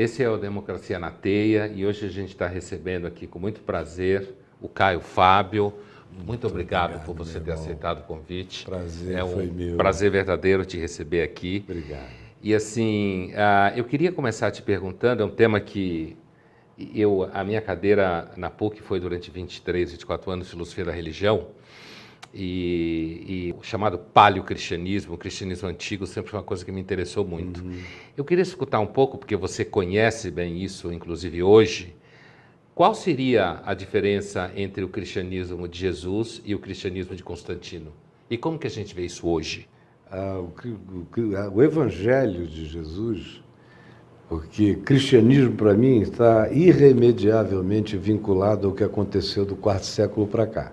Esse é o Democracia na Teia e hoje a gente está recebendo aqui com muito prazer o Caio Fábio. Muito obrigado por você ter aceitado o convite. Prazer foi meu. Prazer verdadeiro te receber aqui. Obrigado. E assim, eu queria começar te perguntando, é um tema que a minha cadeira na PUC foi durante 23, 24 anos, Filosofia da Religião, e o chamado paleocristianismo, o cristianismo antigo, sempre foi uma coisa que me interessou muito. Eu queria escutar um pouco, porque você conhece bem isso, inclusive hoje, qual seria a diferença entre o cristianismo de Jesus e o cristianismo de Constantino? E como que a gente vê isso hoje? O Evangelho de Jesus, porque cristianismo para mim está irremediavelmente vinculado ao que aconteceu do quarto século para cá.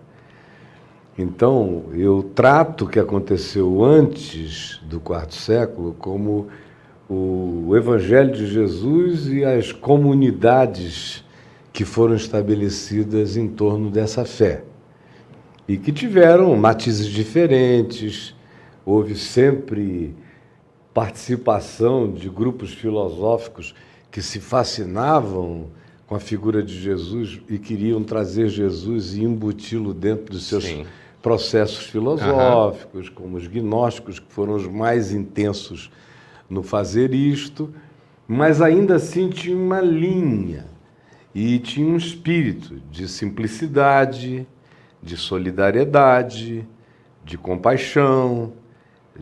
Então, eu trato o que aconteceu antes do quarto século como o Evangelho de Jesus e as comunidades que foram estabelecidas em torno dessa fé. E que tiveram matizes diferentes, houve sempre participação de grupos filosóficos que se fascinavam com a figura de Jesus e queriam trazer Jesus e embuti-lo dentro dos seus processos filosóficos, como os gnósticos, que foram os mais intensos no fazer isto, mas ainda assim tinha uma linha e tinha um espírito de simplicidade, de solidariedade, de compaixão,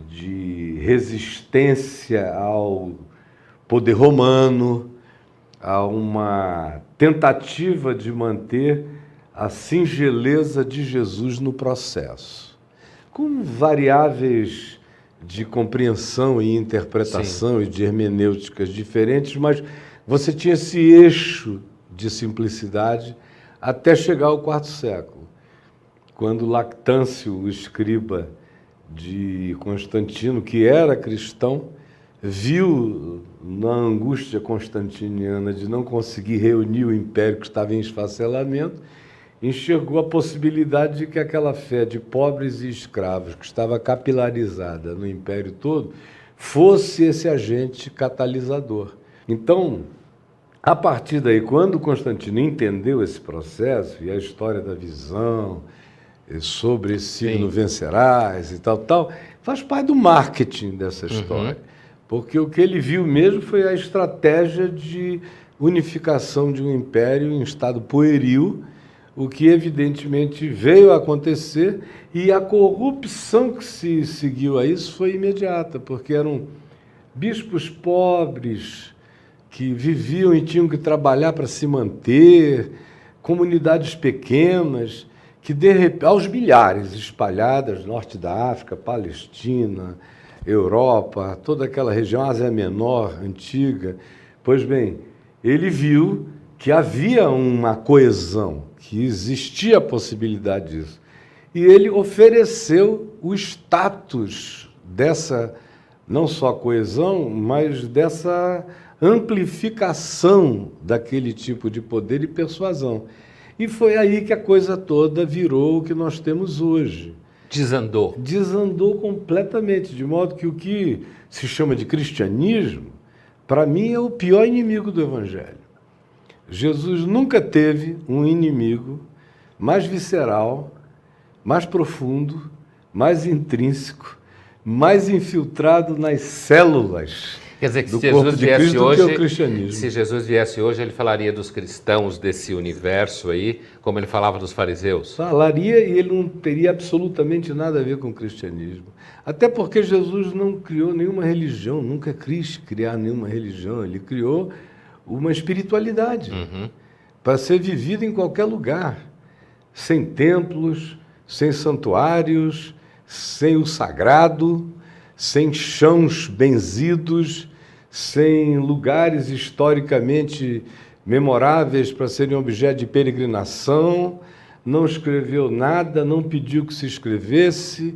de resistência ao poder romano, a uma tentativa de manter a singeleza de Jesus no processo, com variáveis de compreensão e interpretação e de hermenêuticas diferentes, mas você tinha esse eixo de simplicidade até chegar ao quarto século, quando Lactâncio, o escriba de Constantino, que era cristão, viu na angústia constantiniana de não conseguir reunir o império que estava em esfacelamento, enxergou a possibilidade de que aquela fé de pobres e escravos, que estava capilarizada no império todo, fosse esse agente catalisador. Então, a partir daí, quando Constantino entendeu esse processo e a história da visão, sobre esse signo vencerás e tal, faz parte do marketing dessa história. Porque o que ele viu mesmo foi a estratégia de unificação de um império em estado pueril, o que evidentemente veio a acontecer, e a corrupção que se seguiu a isso foi imediata, porque eram bispos pobres que viviam e tinham que trabalhar para se manter, comunidades pequenas, que aos milhares espalhadas, norte da África, Palestina, Europa, toda aquela região, Ásia Menor, antiga. Pois bem, ele viu que havia uma coesão, que existia a possibilidade disso. E ele ofereceu o status dessa, não só coesão, mas dessa amplificação daquele tipo de poder e persuasão. E foi aí que a coisa toda virou o que nós temos hoje. Desandou. Desandou completamente, de modo que o que se chama de cristianismo, para mim, é o pior inimigo do Evangelho. Jesus nunca teve um inimigo mais visceral, mais profundo, mais intrínseco, mais infiltrado nas células. Quer dizer que do se corpo Jesus de viesse Cristo hoje, que é o cristianismo. se Jesus viesse hoje, ele falaria dos cristãos desse universo aí, como ele falava dos fariseus? Falaria, e ele não teria absolutamente nada a ver com o cristianismo. Até porque Jesus não criou nenhuma religião, nunca quis criar nenhuma religião. Ele criou uma espiritualidade para ser vivida em qualquer lugar, sem templos, sem santuários, sem o sagrado, sem chãos benzidos, sem lugares historicamente memoráveis para serem objeto de peregrinação, não escreveu nada, não pediu que se escrevesse,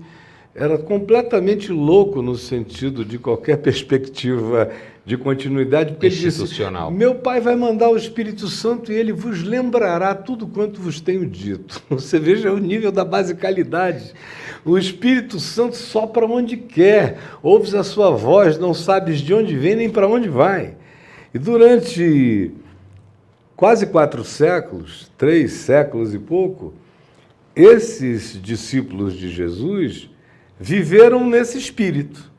era completamente louco no sentido de qualquer perspectiva de continuidade, porque ele disse, meu Pai vai mandar o Espírito Santo e ele vos lembrará tudo quanto vos tenho dito. Você veja o nível da basicalidade. O Espírito Santo sopra onde quer, ouves a sua voz, não sabes de onde vem nem para onde vai. E durante quase 4 séculos, 3 séculos e pouco, esses discípulos de Jesus viveram nesse espírito,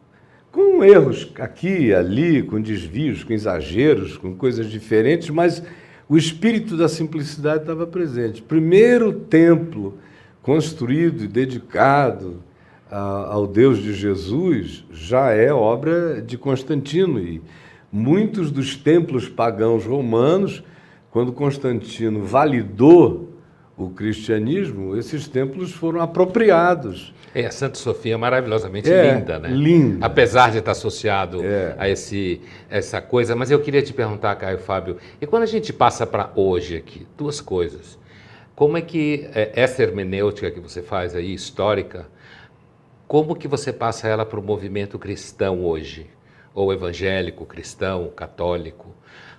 com erros aqui e ali, com desvios, com exageros, com coisas diferentes, mas o espírito da simplicidade estava presente. Primeiro templo construído e dedicado ao Deus de Jesus já é obra de Constantino, e muitos dos templos pagãos romanos, quando Constantino validou o cristianismo, esses templos foram apropriados. A Santa Sofia é maravilhosamente linda, né? Linda. Apesar de estar associado a essa coisa. Mas eu queria te perguntar, Caio Fábio, e quando a gente passa para hoje aqui, 2 coisas. Como é que essa hermenêutica que você faz aí, histórica, como que você passa ela para o movimento cristão hoje? Ou evangélico, cristão, católico?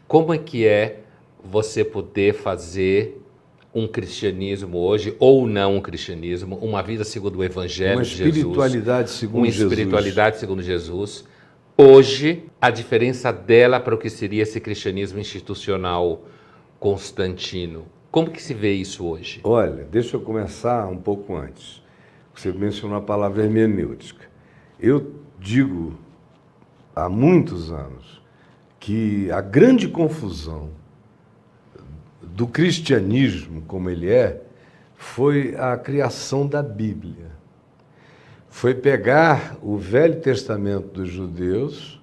Como é você poder fazer um cristianismo hoje, ou não um cristianismo, uma vida segundo o Evangelho de Jesus. Uma espiritualidade segundo Jesus. Uma espiritualidade segundo Jesus. Hoje, a diferença dela para o que seria esse cristianismo institucional constantino. Como que se vê isso hoje? Olha, deixa eu começar um pouco antes. Você mencionou a palavra hermenêutica. Eu digo há muitos anos que a grande confusão do cristianismo, como ele foi a criação da Bíblia. Foi pegar o Velho Testamento dos judeus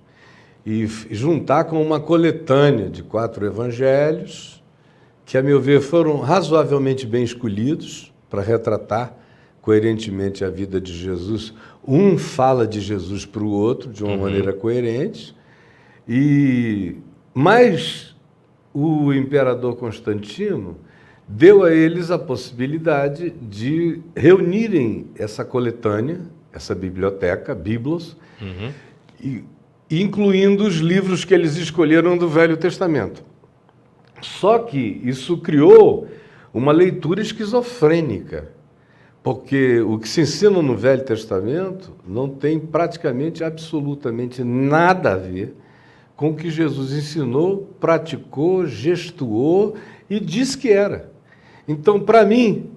e juntar com uma coletânea de 4 evangelhos, que, a meu ver, foram razoavelmente bem escolhidos para retratar coerentemente a vida de Jesus. Um fala de Jesus para o outro de uma maneira coerente, mas o imperador Constantino deu a eles a possibilidade de reunirem essa coletânea, essa biblioteca, Biblos, incluindo os livros que eles escolheram do Velho Testamento. Só que isso criou uma leitura esquizofrênica, porque o que se ensina no Velho Testamento não tem praticamente, absolutamente nada a ver com o que Jesus ensinou, praticou, gestuou e disse que era. Então, para mim,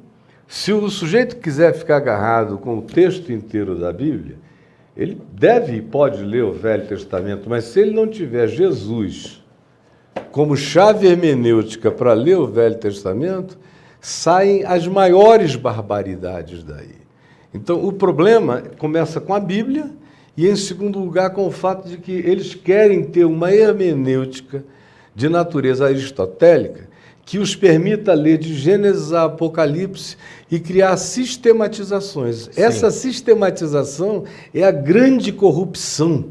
se o sujeito quiser ficar agarrado com o texto inteiro da Bíblia, ele deve e pode ler o Velho Testamento, mas se ele não tiver Jesus como chave hermenêutica para ler o Velho Testamento, saem as maiores barbaridades daí. Então, o problema começa com a Bíblia e, em segundo lugar, com o fato de que eles querem ter uma hermenêutica de natureza aristotélica que os permita ler de Gênesis a Apocalipse e criar sistematizações. Sim. Essa sistematização é a grande corrupção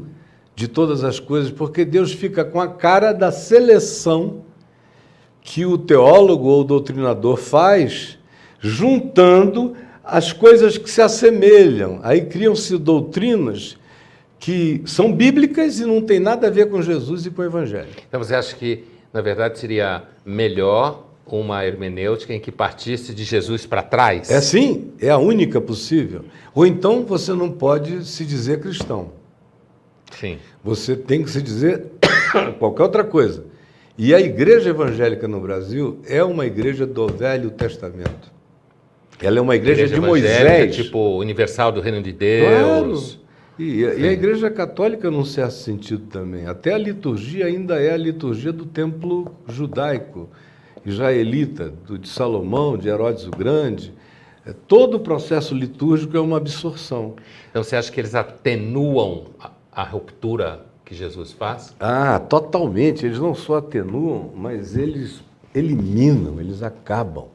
de todas as coisas, porque Deus fica com a cara da seleção que o teólogo ou o doutrinador faz, juntando as coisas que se assemelham. Aí criam-se doutrinas que são bíblicas e não tem nada a ver com Jesus e com o Evangelho. Então você acha que, na verdade, seria melhor uma hermenêutica em que partisse de Jesus para trás? É sim, é a única possível. Ou então você não pode se dizer cristão. Sim. Você tem que se dizer qualquer outra coisa. E a igreja evangélica no Brasil é uma igreja do Velho Testamento. Ela é uma igreja de Moisés. Tipo universal do Reino de Deus. Claro. E a igreja católica, num certo sentido também. Até a liturgia ainda é a liturgia do templo judaico, israelita, de Salomão, de Herodes o Grande. Todo o processo litúrgico é uma absorção. Então você acha que eles atenuam a ruptura que Jesus faz? Ah, totalmente. Eles não só atenuam, mas eles eliminam, eles acabam.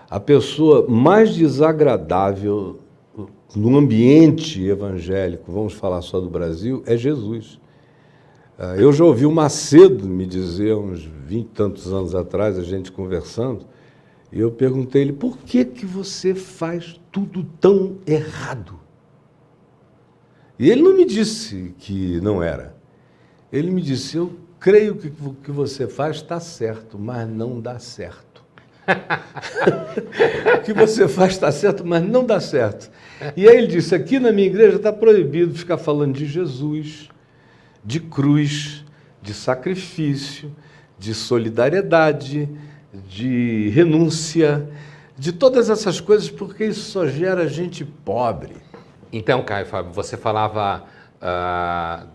A pessoa mais desagradável no ambiente evangélico, vamos falar só do Brasil, é Jesus. Eu já ouvi o Macedo me dizer, uns 20 e tantos anos atrás, a gente conversando, e eu perguntei a ele, por que você faz tudo tão errado? E ele não me disse que não era. Ele me disse, eu creio que o que você faz está certo, mas não dá certo. O que você faz está certo, mas não dá certo. E aí ele disse, aqui na minha igreja está proibido ficar falando de Jesus, de cruz, de sacrifício, de solidariedade, de renúncia, de todas essas coisas, porque isso só gera gente pobre. Então, Caio Fábio, você falava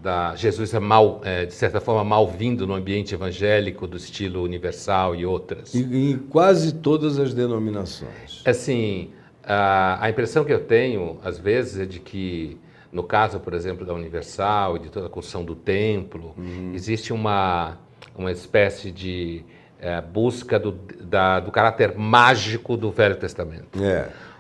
da Jesus de certa forma, mal-vindo no ambiente evangélico do estilo universal e outras. Em quase todas as denominações. Assim, a impressão que eu tenho, às vezes, é de que, no caso, por exemplo, da Universal e de toda a construção do templo, existe uma espécie de busca do caráter mágico do Velho Testamento.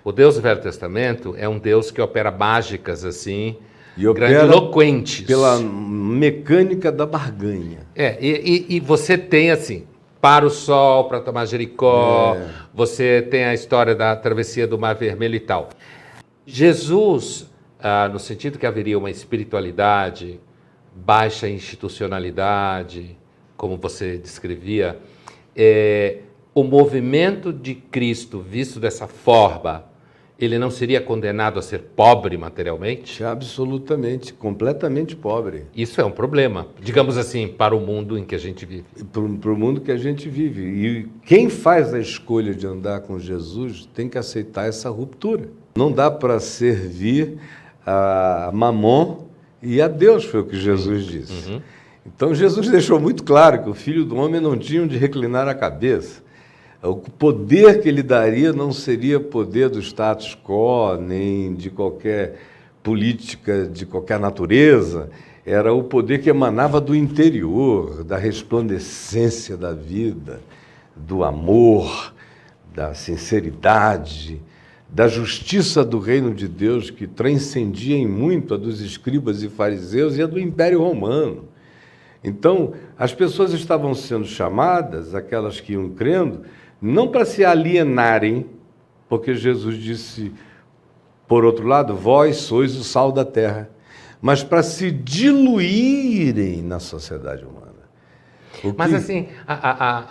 O Deus do Velho Testamento é um Deus que opera mágicas, assim, e grandiloquentes. Pela mecânica da barganha. E você tem, assim, para o sol, para tomar Jericó, você tem a história da travessia do Mar Vermelho e tal. Jesus, no sentido que haveria uma espiritualidade, baixa institucionalidade, como você descrevia, o movimento de Cristo visto dessa forma, ele não seria condenado a ser pobre materialmente? Absolutamente, completamente pobre. Isso é um problema, digamos assim, para o mundo em que a gente vive. Para o mundo que a gente vive. E quem faz a escolha de andar com Jesus tem que aceitar essa ruptura. Não dá para servir a Mamon e a Deus, foi o que Jesus disse. Então Jesus deixou muito claro que o Filho do Homem não tinha onde reclinar a cabeça. O poder que ele daria não seria poder do status quo, nem de qualquer política de qualquer natureza, era o poder que emanava do interior, da resplandecência da vida, do amor, da sinceridade, da justiça do reino de Deus, que transcendia em muito a dos escribas e fariseus e a do Império Romano. Então, as pessoas estavam sendo chamadas, aquelas que iam crendo, não para se alienarem, porque Jesus disse, por outro lado, vós sois o sal da terra, mas para se diluírem na sociedade humana. Mas assim,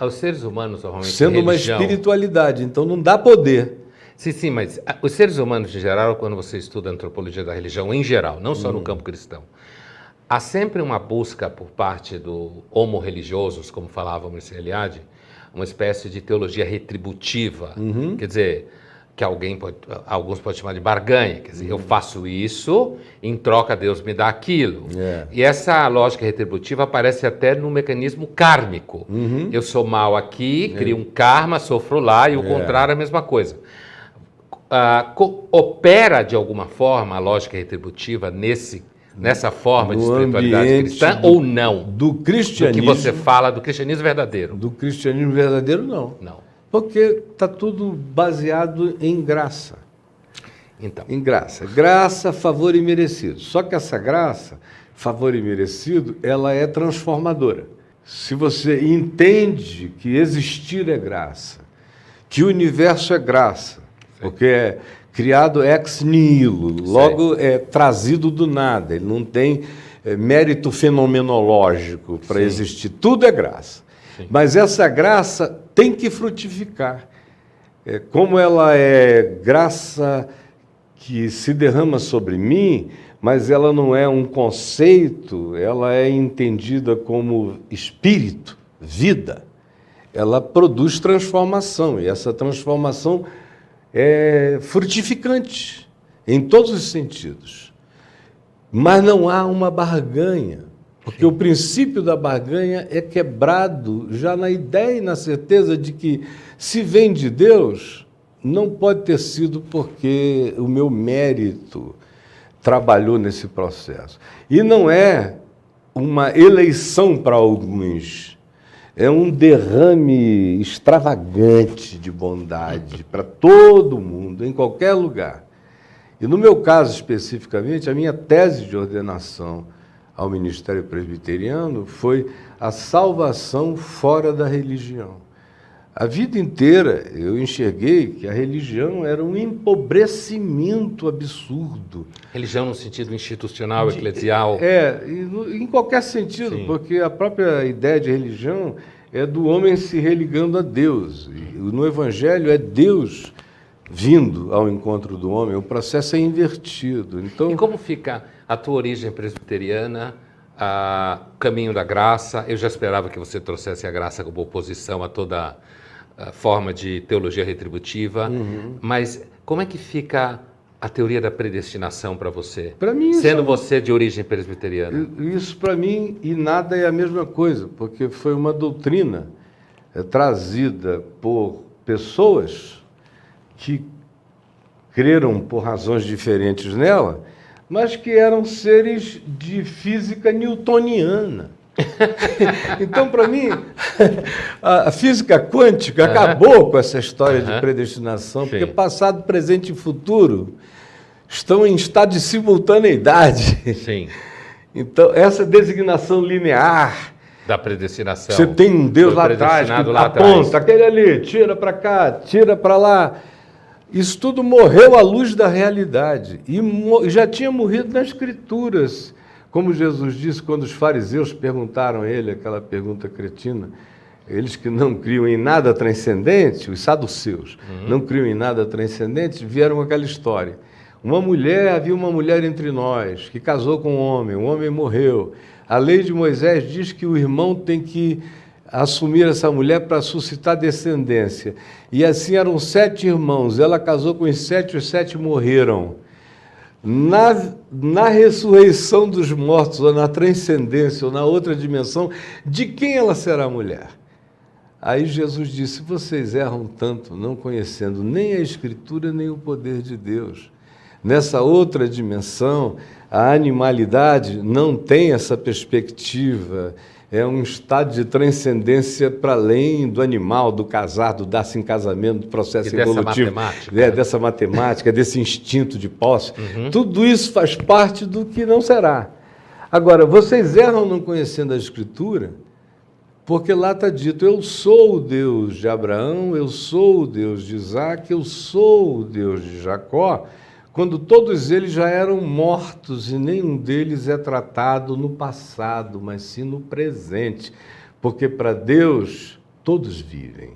os seres humanos normalmente sendo uma espiritualidade, então não dá poder. Sim, mas os seres humanos em geral, quando você estuda a antropologia da religião em geral, não só no campo cristão, há sempre uma busca por parte do homo religiosos, como falava o Mircea Eliade, uma espécie de teologia retributiva, quer dizer, que alguns podem chamar de barganha, quer dizer, eu faço isso, em troca Deus me dá aquilo. E essa lógica retributiva aparece até no mecanismo kármico. Eu sou mal aqui, crio um karma, sofro lá, e o contrário é a mesma coisa. Opera, de alguma forma, a lógica retributiva nessa forma de espiritualidade cristã ou não? Do cristianismo. Do que você fala do cristianismo verdadeiro. Do cristianismo verdadeiro, não. Não. Porque está tudo baseado em graça. Então. Em graça. Graça, favor e merecido. Só que essa graça, favor e merecido, ela é transformadora. Se você entende que existir é graça, que o universo é graça, porque é criado ex nihilo, logo é trazido do nada, ele não tem mérito fenomenológico para existir, tudo é graça. Mas essa graça tem que frutificar. Como ela é graça que se derrama sobre mim, mas ela não é um conceito, ela é entendida como espírito, vida. Ela produz transformação, e essa transformação é frutificante em todos os sentidos. Mas não há uma barganha, porque o princípio da barganha é quebrado já na ideia e na certeza de que, se vem de Deus, não pode ter sido porque o meu mérito trabalhou nesse processo. E não é uma eleição para alguns, é um derrame extravagante de bondade para todo mundo, em qualquer lugar. E no meu caso especificamente, a minha tese de ordenação ao ministério presbiteriano foi a salvação fora da religião. A vida inteira eu enxerguei que a religião era um empobrecimento absurdo. Religião no sentido institucional, eclesial. Em qualquer sentido, sim, porque a própria ideia de religião é do homem se religando a Deus. E no Evangelho é Deus vindo ao encontro do homem, o processo é invertido. Então, e como fica a tua origem presbiteriana o caminho da graça. Eu já esperava que você trouxesse a graça como oposição a toda forma de teologia retributiva. Mas como é que fica a teoria da predestinação para você? Para mim, sendo você de origem presbiteriana. Isso para mim e nada é a mesma coisa, porque foi uma doutrina trazida por pessoas que creram por razões diferentes nela, mas que eram seres de física newtoniana. Então, para mim, a física quântica acabou com essa história de predestinação, porque passado, presente e futuro estão em estado de simultaneidade. Sim. Então, essa designação linear da predestinação. Você tem um Deus lá atrás que aponta, aquele ali, tira para cá, tira para lá. Isso tudo morreu à luz da realidade. E já tinha morrido nas Escrituras. Como Jesus disse quando os fariseus perguntaram a ele aquela pergunta cretina, eles que não criam em nada transcendente, os saduceus, não criam em nada transcendente, vieram com aquela história. Havia uma mulher entre nós que casou com um homem morreu. A lei de Moisés diz que o irmão tem que assumir essa mulher para suscitar descendência. E assim eram 7 irmãos, ela casou com os 7, os 7 morreram. Na ressurreição dos mortos, ou na transcendência, ou na outra dimensão, de quem ela será mulher? Aí Jesus disse, vocês erram tanto, não conhecendo nem a Escritura, nem o poder de Deus. Nessa outra dimensão, a animalidade não tem essa perspectiva, é um estado de transcendência para além do animal, do casar, do dar-se em casamento, do processo evolutivo. Dessa matemática, desse instinto de posse. Tudo isso faz parte do que não será. Agora, vocês erram não conhecendo a Escritura, porque lá está dito, eu sou o Deus de Abraão, eu sou o Deus de Isaac, eu sou o Deus de Jacó, quando todos eles já eram mortos e nenhum deles é tratado no passado, mas sim no presente, porque para Deus todos vivem.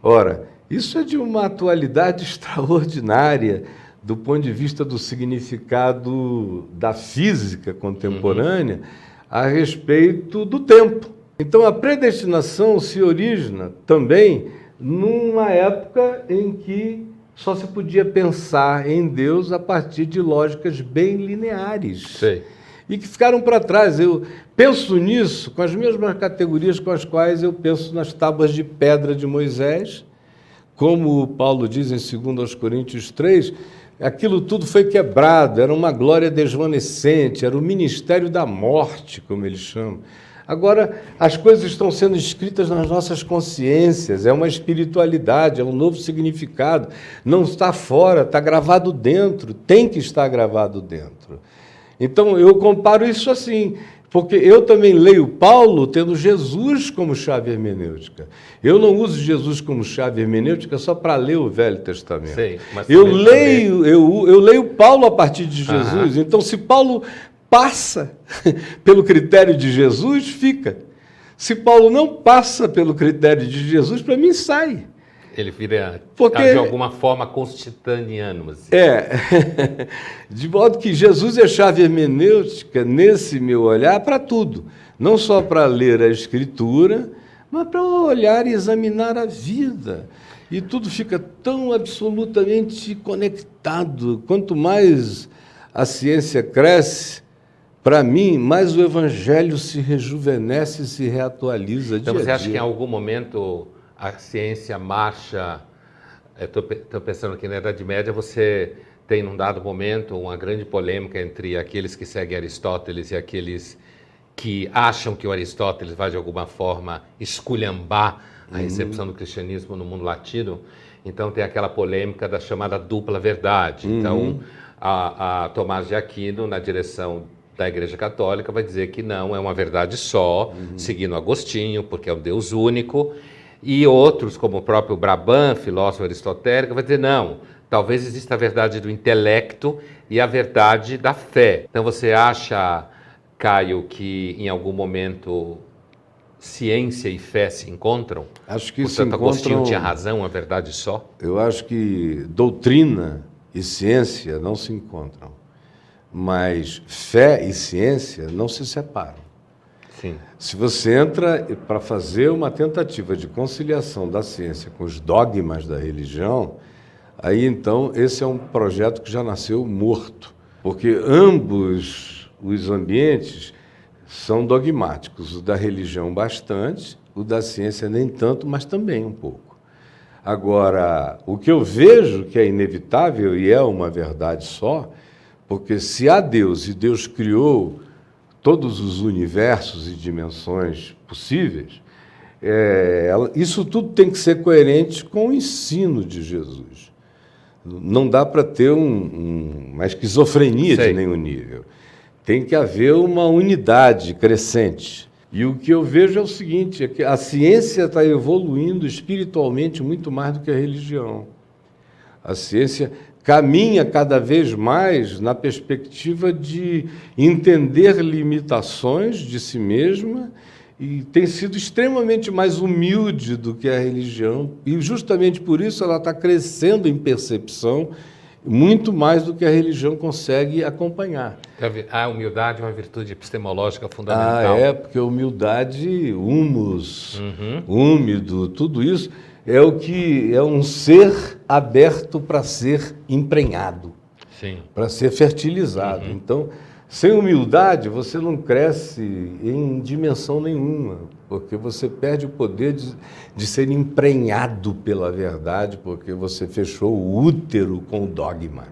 Ora, isso é de uma atualidade extraordinária do ponto de vista do significado da física contemporânea a respeito do tempo. Então a predestinação se origina também numa época em que só se podia pensar em Deus a partir de lógicas bem lineares. Sei. E que ficaram para trás. Eu penso nisso com as mesmas categorias com as quais eu penso nas tábuas de pedra de Moisés, como Paulo diz em 2 Coríntios 3, aquilo tudo foi quebrado, era uma glória desvanecente, era o ministério da morte, como eles chamam. Agora, as coisas estão sendo escritas nas nossas consciências, é uma espiritualidade, é um novo significado, não está fora, está gravado dentro, tem que estar gravado dentro. Então, eu comparo isso assim, porque eu também leio Paulo tendo Jesus como chave hermenêutica. Eu não uso Jesus como chave hermenêutica só para ler o Velho Testamento. Sei, mas eu leio Paulo a partir de Jesus, então se Paulo passa pelo critério de Jesus, fica. Se Paulo não passa pelo critério de Jesus, para mim sai. Ele vira, de alguma forma, constantiniano. Assim. De modo que Jesus é chave hermenêutica, nesse meu olhar, para tudo. Não só para ler a Escritura, mas para olhar e examinar a vida. E tudo fica tão absolutamente conectado. Quanto mais a ciência cresce, para mim, mais o Evangelho se rejuvenesce e se reatualiza dia a dia. Então você acha que em algum momento a ciência marcha... Estou pensando que na Idade Média você tem, num dado momento, uma grande polêmica entre aqueles que seguem Aristóteles e aqueles que acham que o Aristóteles vai, de alguma forma, esculhambar a recepção do cristianismo no mundo latino. Então tem aquela polêmica da chamada dupla verdade. Então, a Tomás de Aquino, na direção da Igreja Católica, vai dizer que não, é uma verdade só, seguindo Agostinho, porque é um Deus único, e outros, como o próprio Brabant, filósofo aristotélico, vai dizer não, talvez exista a verdade do intelecto e a verdade da fé. Então você acha, Caio, que em algum momento ciência e fé se encontram? Acho que portanto, Agostinho tinha razão, a verdade só? Eu acho que doutrina e ciência não se encontram. Mas fé e ciência não se separam. Sim. Se você entra para fazer uma tentativa de conciliação da ciência com os dogmas da religião, aí então esse é um projeto que já nasceu morto, porque ambos os ambientes são dogmáticos, o da religião bastante, o da ciência nem tanto, mas também um pouco. Agora, o que eu vejo que é inevitável, e é uma verdade só, porque se há Deus e Deus criou todos os universos e dimensões possíveis, isso tudo tem que ser coerente com o ensino de Jesus. Não dá para ter uma esquizofrenia de nenhum nível. Tem que haver uma unidade crescente. E o que eu vejo é o seguinte, é que a ciência está evoluindo espiritualmente muito mais do que a religião. A ciência caminha cada vez mais na perspectiva de entender limitações de si mesma e tem sido extremamente mais humilde do que a religião. E justamente por isso ela está crescendo em percepção muito mais do que a religião consegue acompanhar. A humildade é uma virtude epistemológica fundamental. Porque humildade, humus, úmido, tudo isso é o que é um ser aberto para ser emprenhado, para ser fertilizado. Então, sem humildade, você não cresce em dimensão nenhuma, porque você perde o poder de ser emprenhado pela verdade, porque você fechou o útero com o dogma.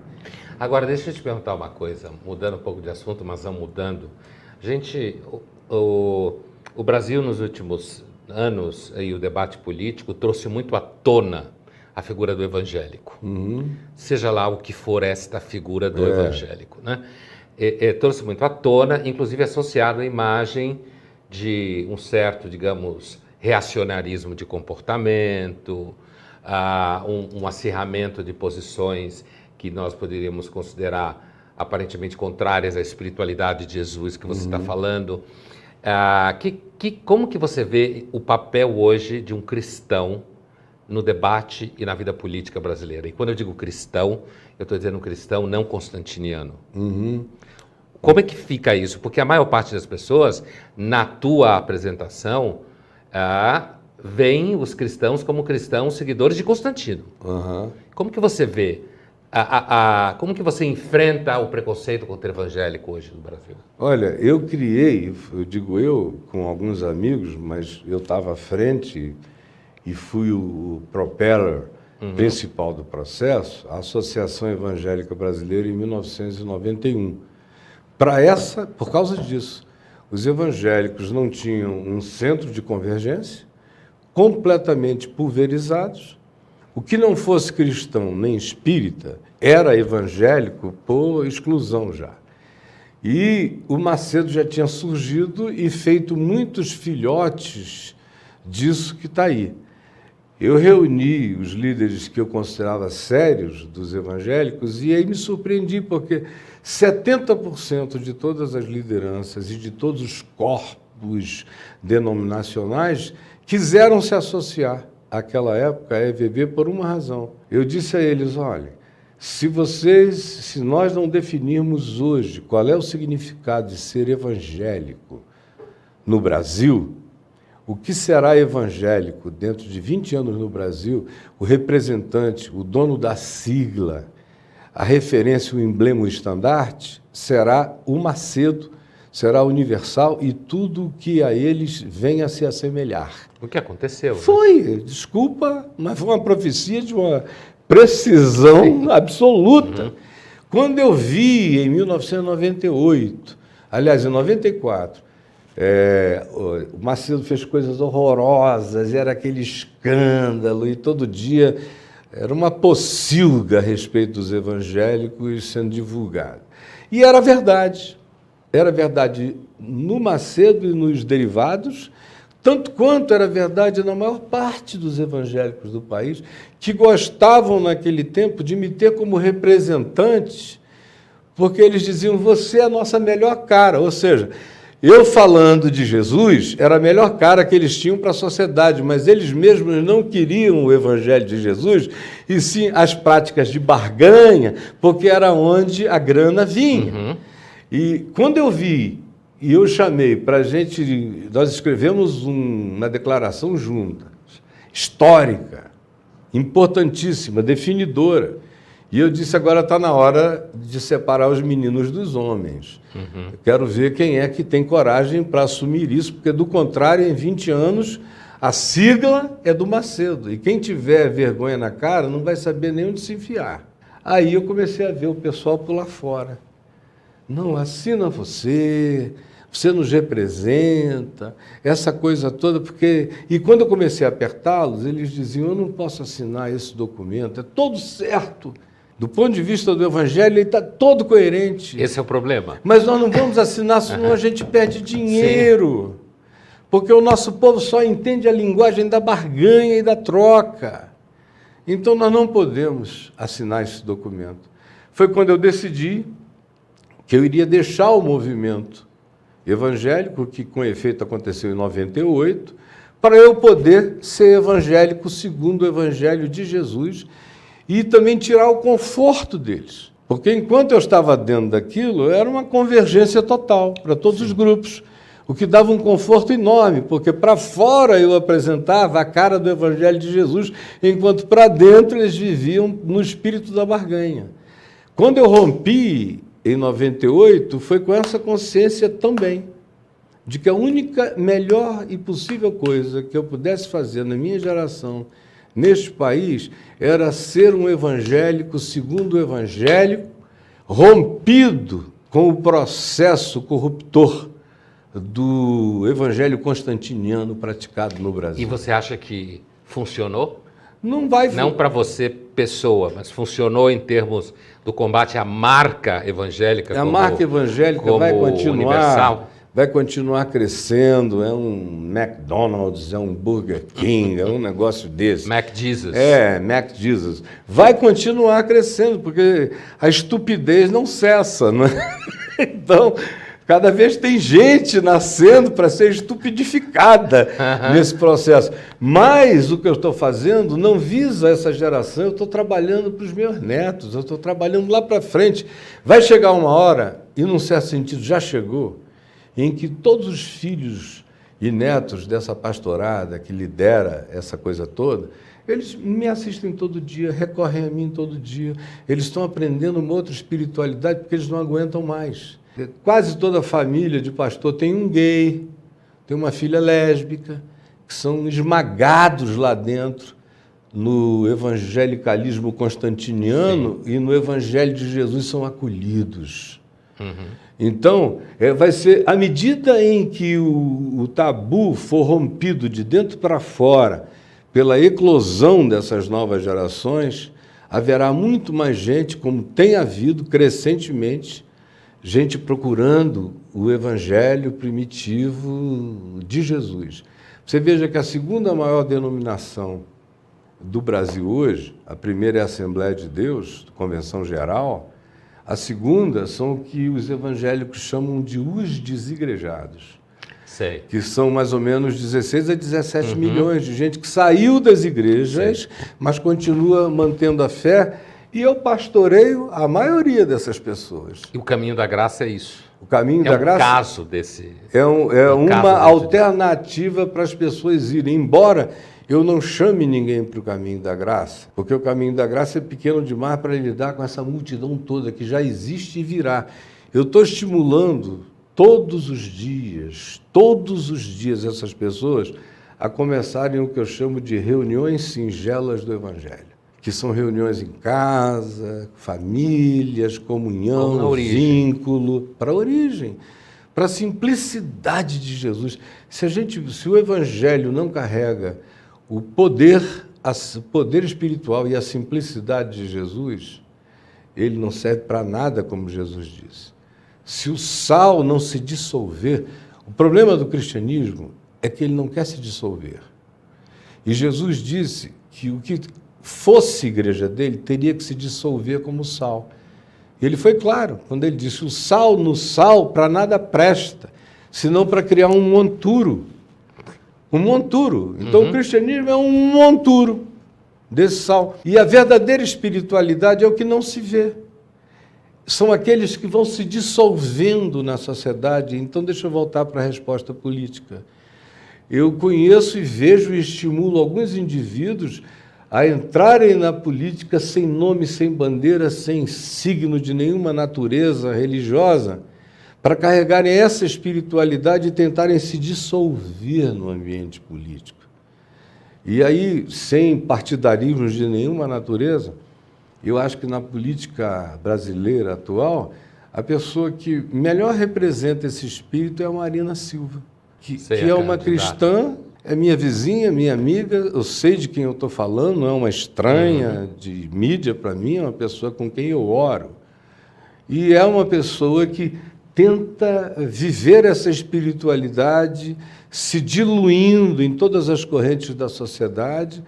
Agora, deixa eu te perguntar uma coisa, mudando um pouco de assunto, mas não mudando. O Brasil, nos últimos anos, e o debate político trouxe muito à tona a figura do evangélico. Seja lá o que for esta figura do evangélico, né? Trouxe muito à tona, inclusive associado à imagem de um certo, digamos, reacionarismo de comportamento, um acirramento de posições que nós poderíamos considerar aparentemente contrárias à espiritualidade de Jesus que você está falando. Como que você vê o papel hoje de um cristão no debate e na vida política brasileira? E quando eu digo cristão, eu estou dizendo um cristão não constantiniano. Como é que fica isso? Porque a maior parte das pessoas, na tua apresentação, veem os cristãos como cristãos seguidores de Constantino. Como que você vê? Como que você enfrenta o preconceito contra o evangélico hoje no Brasil? Olha, eu criei, eu digo eu, com alguns amigos, mas eu estava à frente e fui o propeller principal do processo, a Associação Evangélica Brasileira em 1991. Por causa disso, os evangélicos não tinham um centro de convergência, completamente pulverizados. O que não fosse cristão nem espírita era evangélico por exclusão já. E o Macedo já tinha surgido e feito muitos filhotes disso que está aí. Eu reuni os líderes que eu considerava sérios dos evangélicos e aí me surpreendi, porque 70% de todas as lideranças e de todos os corpos denominacionais quiseram se associar àquela época à EVB por uma razão. Eu disse a eles, olha, se nós não definirmos hoje qual é o significado de ser evangélico no Brasil, o que será evangélico dentro de 20 anos no Brasil, o representante, o dono da sigla, a referência, o emblema, o estandarte, será o Macedo, será universal e tudo o que a eles venha a se assemelhar. O que aconteceu? Foi, desculpa, mas foi uma profecia de uma precisão absoluta. Quando eu vi, em 1998, aliás, em 94, o Macedo fez coisas horrorosas, era aquele escândalo, e todo dia era uma pocilga a respeito dos evangélicos sendo divulgada. E era verdade no Macedo e nos derivados, tanto quanto era verdade na maior parte dos evangélicos do país, que gostavam naquele tempo de me ter como representante, porque eles diziam, você é a nossa melhor cara, ou seja, eu falando de Jesus era a melhor cara que eles tinham para a sociedade, mas eles mesmos não queriam o evangelho de Jesus, e sim as práticas de barganha, porque era onde a grana vinha. E quando eu vi, e eu chamei para a gente, nós escrevemos uma declaração junta, histórica, importantíssima, definidora. E eu disse, agora está na hora de separar os meninos dos homens. Eu quero ver quem é que tem coragem para assumir isso, porque, do contrário, em 20 anos, a sigla é do Macedo. E quem tiver vergonha na cara não vai saber nem onde se enfiar. Aí eu comecei a ver o pessoal pular fora. Não, assina você nos representa, essa coisa toda, porque... E quando eu comecei a apertá-los, eles diziam, eu não posso assinar esse documento, é todo certo. Do ponto de vista do Evangelho, ele está todo coerente. Esse é o problema. Mas nós não vamos assinar, senão a gente perde dinheiro. Sim. Porque o nosso povo só entende a linguagem da barganha e da troca. Então nós não podemos assinar esse documento. Foi quando eu decidi que eu iria deixar o movimento evangélico, que com efeito aconteceu em 98, para eu poder ser evangélico segundo o Evangelho de Jesus, e também tirar o conforto deles. Porque enquanto eu estava dentro daquilo, era uma convergência total para todos os grupos, o que dava um conforto enorme, porque para fora eu apresentava a cara do Evangelho de Jesus, enquanto para dentro eles viviam no espírito da barganha. Quando eu rompi, em 98, foi com essa consciência também, de que a única, melhor e possível coisa que eu pudesse fazer na minha geração, neste país, era ser um evangélico segundo o Evangelho, rompido com o processo corruptor do Evangelho constantiniano praticado no Brasil. E você acha que funcionou? Não vai... Não para você, pessoa, mas funcionou em termos do combate à marca evangélica. A marca evangélica vai continuar... universal. Vai continuar crescendo, é um McDonald's, é um Burger King, é um negócio desse. Mac Jesus. É, Mac Jesus. Vai continuar crescendo, porque a estupidez não cessa, não é? Então, cada vez tem gente nascendo para ser estupidificada nesse processo. Mas o que eu estou fazendo não visa essa geração, eu estou trabalhando para os meus netos, eu estou trabalhando lá para frente. Vai chegar uma hora, e num certo sentido já chegou, em que todos os filhos e netos dessa pastorada que lidera essa coisa toda, eles me assistem todo dia, recorrem a mim todo dia, eles estão aprendendo uma outra espiritualidade porque eles não aguentam mais. Quase toda família de pastor tem um gay, tem uma filha lésbica, que são esmagados lá dentro no evangelicalismo constantiniano. Sim. E no Evangelho de Jesus são acolhidos. Então, vai ser, à medida em que o tabu for rompido de dentro para fora, pela eclosão dessas novas gerações, haverá muito mais gente, como tem havido crescentemente, gente procurando o Evangelho primitivo de Jesus. Você veja que a segunda maior denominação do Brasil hoje, a primeira é a Assembleia de Deus, Convenção Geral, a segunda são o que os evangélicos chamam de os desigrejados. Sei. Que são mais ou menos 16 a 17 milhões de gente que saiu das igrejas, mas continua mantendo a fé, e eu pastoreio a maioria dessas pessoas. E o caminho da graça é isso. O caminho da graça caso desse... É uma alternativa para as pessoas irem, embora eu não chame ninguém para o caminho da graça, porque o caminho da graça é pequeno demais para lidar com essa multidão toda que já existe e virá. Eu estou estimulando todos os dias essas pessoas a começarem o que eu chamo de reuniões singelas do Evangelho, que são reuniões em casa, famílias, comunhão, vínculo, para a origem, para a simplicidade de Jesus. Se o Evangelho não carrega o poder espiritual e a simplicidade de Jesus, ele não serve para nada, como Jesus disse. Se o sal não se dissolver, o problema do cristianismo é que ele não quer se dissolver. E Jesus disse que o que fosse igreja dele teria que se dissolver como sal. E ele foi claro, quando ele disse, o sal no sal para nada presta, senão para criar um monturo. Um monturo. Então o cristianismo é um monturo desse sal. E a verdadeira espiritualidade é o que não se vê. são aqueles que vão se dissolvendo na sociedade. Então, deixa eu voltar para a resposta política. Eu conheço e vejo e estimulo alguns indivíduos a entrarem na política sem nome, sem bandeira, sem signo de nenhuma natureza religiosa, para carregarem essa espiritualidade e tentarem se dissolver no ambiente político. E aí, sem partidarismos de nenhuma natureza, eu acho que na política brasileira atual, a pessoa que melhor representa esse espírito é a Marina Silva, que é uma cristã, é minha vizinha, minha amiga, eu sei de quem eu estou falando, não é uma estranha de mídia para mim, é uma pessoa com quem eu oro. E é uma pessoa que tenta viver essa espiritualidade, se diluindo em todas as correntes da sociedade.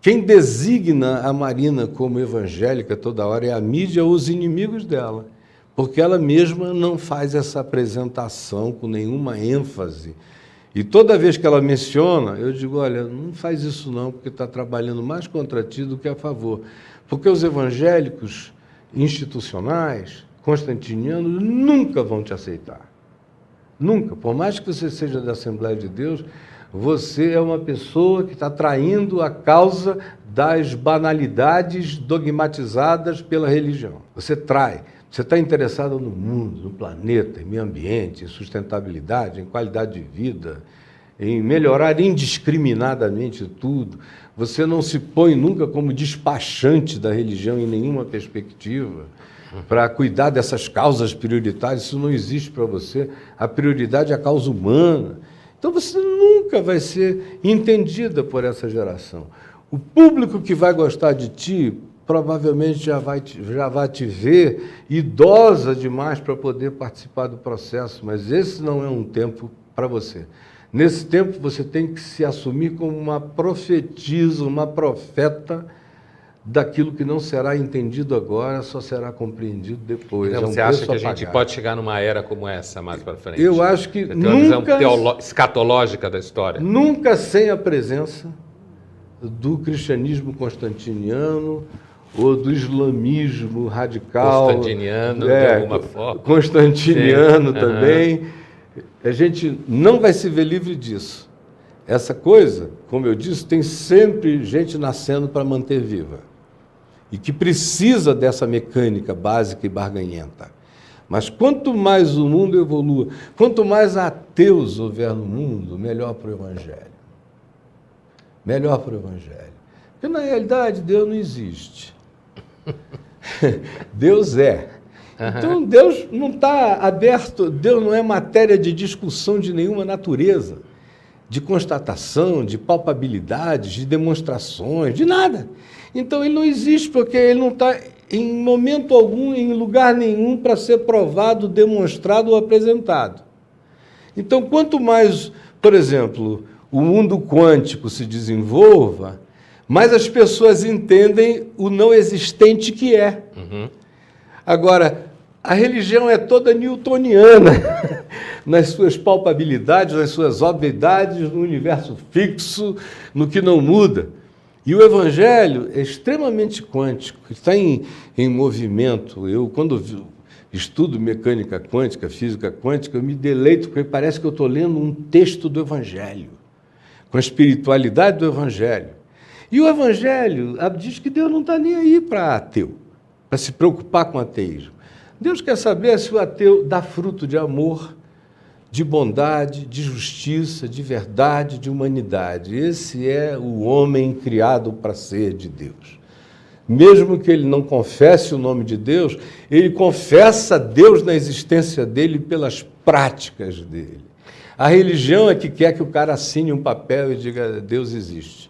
Quem designa a Marina como evangélica toda hora é a mídia ou os inimigos dela, porque ela mesma não faz essa apresentação com nenhuma ênfase. E toda vez que ela menciona, eu digo, olha, não faz isso não, porque está trabalhando mais contra ti do que a favor. Porque os evangélicos institucionais, constantinianos, nunca vão te aceitar. Nunca. Por mais que você seja da Assembleia de Deus, você é uma pessoa que está traindo a causa das banalidades dogmatizadas pela religião. Você trai. Você está interessado no mundo, no planeta, em meio ambiente, em sustentabilidade, em qualidade de vida, em melhorar indiscriminadamente tudo. Você não se põe nunca como despachante da religião em nenhuma perspectiva para cuidar dessas causas prioritárias. Isso não existe para você. A prioridade é a causa humana. Então você nunca vai ser entendida por essa geração. O público que vai gostar de ti provavelmente já vai te ver idosa demais para poder participar do processo, mas esse não é um tempo para você. Nesse tempo você tem que se assumir como uma profetisa, uma profeta daquilo que não será entendido agora, só será compreendido depois. Então, você acha que a gente pode chegar numa era como essa mais para frente? Eu acho que nunca... Uma visão escatológica da história. Nunca sem a presença do cristianismo constantiniano ou do islamismo radical. Constantiniano, de alguma forma. Constantiniano também. A gente não vai se ver livre disso. Essa coisa, como eu disse, tem sempre gente nascendo para manter viva. E que precisa dessa mecânica básica e barganhenta. Mas quanto mais o mundo evolua, quanto mais ateus houver no mundo, melhor para o Evangelho. Melhor para o Evangelho. Porque, na realidade, Deus não existe. Deus é. Então, Deus não está aberto, Deus não é matéria de discussão de nenhuma natureza, de constatação, de palpabilidades, de demonstrações, de nada. Então, ele não existe, porque ele não está, em momento algum, em lugar nenhum, para ser provado, demonstrado ou apresentado. Então, quanto mais, por exemplo, o mundo quântico se desenvolva, mais as pessoas entendem o não existente que é. Agora, a religião é toda newtoniana, nas suas palpabilidades, nas suas obviedades, no universo fixo, no que não muda. E o Evangelho é extremamente quântico, está em movimento. Eu, quando estudo mecânica quântica, física quântica, eu me deleito, porque parece que eu estou lendo um texto do Evangelho, com a espiritualidade do Evangelho. E o Evangelho diz que Deus não está nem aí para ateu, para se preocupar com ateísmo. Deus quer saber se o ateu dá fruto de amor, de bondade, de justiça, de verdade, de humanidade. Esse é o homem criado para ser de Deus. Mesmo que ele não confesse o nome de Deus, ele confessa Deus na existência dele pelas práticas dele. A religião é que quer que o cara assine um papel e diga, Deus existe.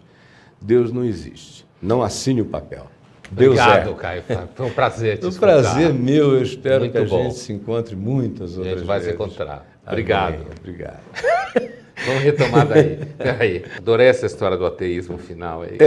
Deus não existe. Não assine o papel. Deus Obrigado, Caio. Foi um prazer te escutar. Um prazer meu. Eu espero Muito que a bom. gente se encontre muitas outras vezes. A gente vai se encontrar. Obrigado. Amém. Obrigado. Vamos retomar daí. Peraí. Adorei essa história do ateísmo final aí.